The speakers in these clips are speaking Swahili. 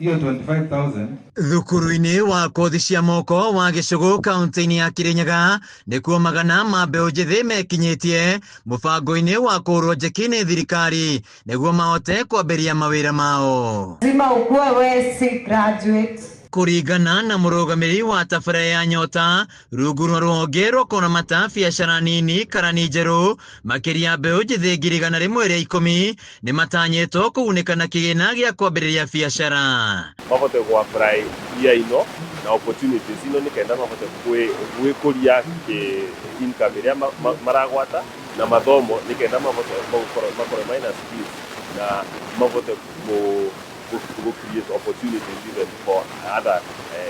hiyo 25,000. Thukuru-inĩ wa kothi cia moko wa Gĩcũgũ kaunti-inĩ ya Kirinyaga nĩkuo magana ma mbeũ njĩthĩ mekinyĩtie mũbango-inĩ wa kũhũrwo njeki nĩ thirikari nĩguo mahote kwambĩria mawĩra mao. Lazima ukuwe we si graduate. Kũringana na mũrũgamĩrĩri wa tabarĩra ya Nyota, rungu rwa rũhonge rwa kũramata biacara nini karani njerũ, makĩria mbeũ njĩthĩ 110,000 nĩ matanyĩtwo kũgunĩka na kĩgĩna gĩa kwambĩrĩria biacara. Mahote gũ-apply iria ino na opportunities ino nĩkenda mahote gwĩkũria income iria maragwata na mathomo nĩkenda mahote makorwo maina skills na mahote create opportunities even for other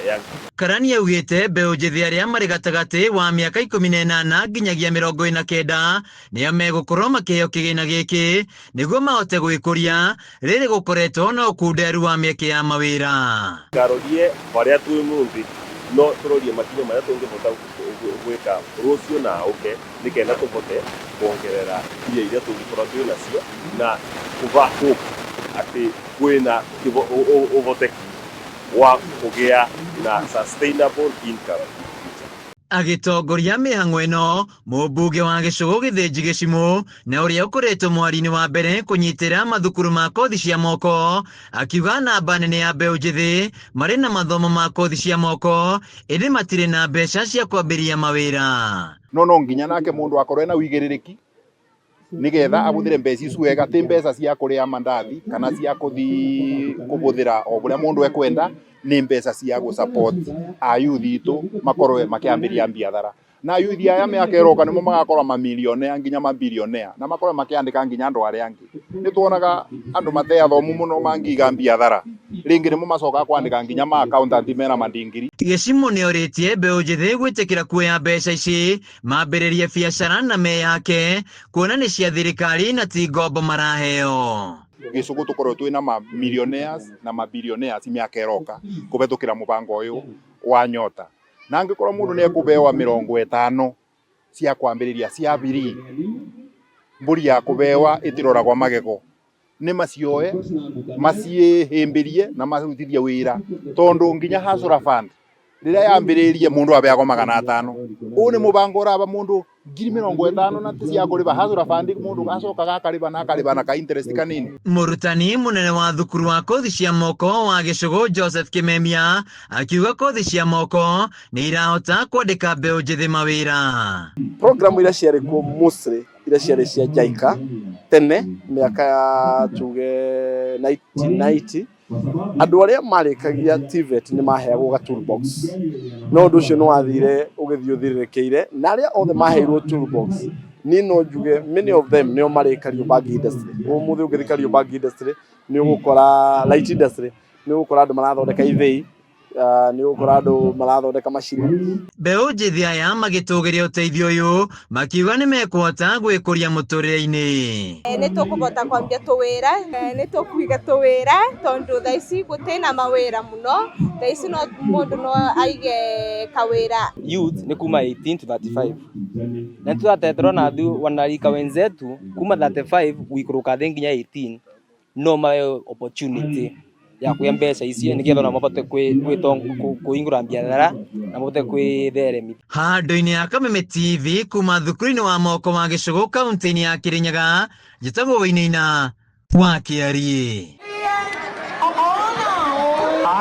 young. Karani augĩte mbeũ njĩthĩ arĩa marĩ gatagatĩ wa mĩaka 18 nginyagia 49 nĩo megũkorwo makĩheo kĩgĩna gĩkĩ nĩguo mahote gwĩkũria rĩrĩ gũkoretwo na ũkunderu wa mĩeke ya mawĩra. Ngarorie barĩa twĩ mũthĩ no tũrorie makinya marĩa tũngĩhota gwĩka rũciũ na ũke nĩkenda tũhote kuongerera iria tũngĩkorwo twĩ nacio na kuva hope atĩ kwĩna ũhoteki wa kũgĩa na sustainable income. Agĩtongoria mĩhang'o ĩno, mũmbunge wa Gĩcũgũ Gĩthĩnji Gĩcimũ na ũrĩa ũkoretwo mwari-inĩ wa mbere kũnyitĩra mathukuru ma kothi cia moko, akiuga namba nene ya mbeũ njĩthĩ marĩ na mathomo ma kothi cia moko ĩndĩ matirĩ na mbeca cia kwambĩria mawĩra. No nginya nake mũndũ akorwo na ũigĩrĩrĩki nigetha abũthĩre mbeca icio wega, ti mbeca cia kũrĩa mandathi kana cia kũbũthĩra o ũrĩa mũndũ ekwenda, nĩ mbeca cia gũ-support ayuthi itũ makorwo makĩambĩria biathara. Na ayuthi aya mĩaka ĩroka nĩmo magakorwo mamilionea nginya mabilionea na makorwo makĩandĩka nginya andũ arĩa angĩ. Nĩ tuonaga andũ mateathomu mũno mangiga biathara rĩngĩ nĩmo macokaga kwandĩka nginya ma accountant mena mandingiri. Gĩcimũ nĩorĩtie mbeũ njĩthĩ gwĩtĩkĩra kuoya mbeca ici mambĩrĩrie biacara na meyake kuona nĩ cia thirikari na ti ngombo maraheo. Gĩcũgũ tũkorwo twĩna ma-millionaires na ma-billionaires mĩaka ĩroka kũhetũkĩra mũbango ũyũ wa Nyota. Na angĩkorwo mũndũ nĩ ekũbewa 50 cia kwambĩrĩria cia biri, mbũri ya kũbewa ĩtiroragwo magego, nĩ macioe maciĩhĩmbĩrie na marutithie wĩra tondũ nginya Hustler Fund rĩrĩa yambĩrĩirie mũndũ abeagwo 500. Ũũ nĩ mũbango ũraba mũndũ 50,000 na ti cia kũrĩba. Hustler Fund mũndũ acokaga akarĩba na ka interest kanini. Mũrutani mũnene wa thukuru wa kothi cia moko wa Gĩcũgũ Joseph Kimemia akiuga kothi cia moko nĩ irahota kwandĩka mbeũ njĩthĩ mawĩra. Programu iria ciarĩ kuo mostly iria ciarĩ cia JICA tene mĩaka ya tuge 1990, andũ arĩa marĩkagia TVET nĩ maheagwo ga toolbox. No ũndũ ũcio nĩ wathire ũgĩthiĩ ũthirĩrĩkĩire na arĩa othe maheirwo toolbox ni no njuge many of them nĩo marĩ Kariobangi industry. Ũmũthĩ ũngĩthiĩ Kariobangi industry nĩ ũgũkora light industry, nĩ ũgũkora andũ marathondeka ithĩi, nĩ ũgũkora andũ marathondeka macini. Mbeũ njĩthĩ aya magĩtũgĩria ũteithio ũyũ makiuga nĩ mekũhota gwĩkũria mũtũrĩre-inĩ. Nĩ tũkũhota kwambia tũwĩra, nĩ tũkũiga tũwĩra tondũ thaa ici gũtĩna mawĩra mũno. Thaa ici no mũndũ no aige kawĩra. Youth ni kuma 18 to 35 na tutatetero na adhu wanarika wenzetu kuma 35 guikũrũka thĩ nginya 18 no mawe opportunity ya kuya mbeca icio nĩgetha mabote kũingũra biathara na mabote kwĩtheremithia. Handũ-inĩ ya Kameme TV kuma thukuru-inĩ wa moko wa Gĩcũgũ kaunti-inĩ ya Kirinyaga, njĩtagwo Wainaina wa Kiarie.